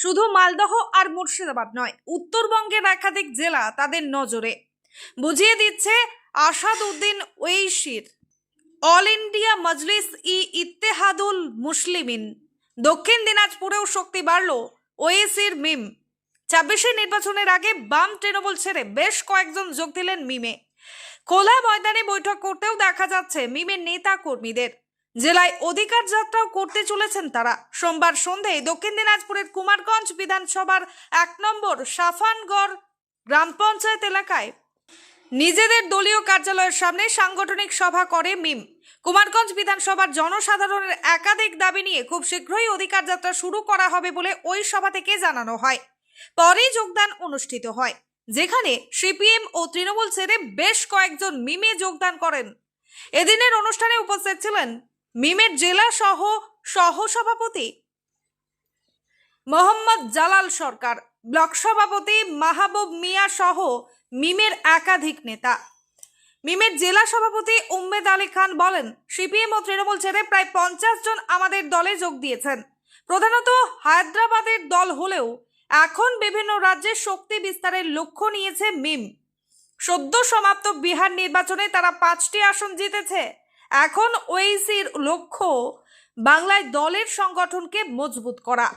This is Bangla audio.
শুধু মালদহ আর মুর্শিদাবাদ নয়, উত্তরবঙ্গের একাধিক জেলা তাদের নজরে। বুঝিয়ে দিচ্ছে আসাদ উদ্দিন ওয়েইসির অল ইন্ডিয়া মজলিস ইত্তেহাদুল মুসলিমিন। দক্ষিণ দিনাজপুরেও শক্তি বাড়ল ওয়েইসির মিম। 26 নির্বাচনের আগে বাম তৃণমূল ছেড়ে বেশ কয়েকজন যোগ দিলেন মিমে। খোলা ময়দানে বৈঠক করতেও দেখা যাচ্ছে মিমের নেতা কর্মীদের। জেলায় অধিকার যাত্রাও করতে চলেছেন তারা। সোমবার সন্ধ্যায় দক্ষিণ দিনাজপুরের কুমারগঞ্জ বিধানসভার 1 নম্বর সাফানগড় গ্রাম পঞ্চায়েত এলাকায় নিজেদের দলীয় কার্যালয়ের সামনে সাংগঠনিক সভা করে মিম। কুমারগঞ্জ বিধানসভার জনসাধারণের একাধিক দাবি নিয়ে খুব শীঘ্রই অধিকার যাত্রা শুরু করা হবে বলে ওই সভা থেকে জানানো হয়। পরেই যোগদান অনুষ্ঠিত হয়, যেখানে সিপিএম ও তৃণমূল ছেড়ে বেশ কয়েকজন মিমে যোগদান করেন। এদিনের অনুষ্ঠানে উপস্থিত ছিলেন মিমের জেলা সহসভাপতি মোহাম্মদ জালাল সরকার, ব্লক সভাপতি মাহবুব মিয়া সহ মিমের একাধিক নেতা। মিমের জেলা সভাপতি উম্মেদ আলী খান বলেন, সিপিএম ও তৃণমূল ছেড়ে প্রায় 50 জন আমাদের দলে যোগ দিয়েছেন। প্রধানত হায়দ্রাবাদের দল হলেও এখন বিভিন্ন রাজ্যে শক্তি বিস্তারের লক্ষ্য নিয়েছে মিম। সদ্য সমাপ্ত বিহার নির্বাচনে তারা 5টি আসন জিতেছে। এখন ওয়েইসির লক্ষ্য বাংলায় দলের সংগঠনকে মজবুত করা।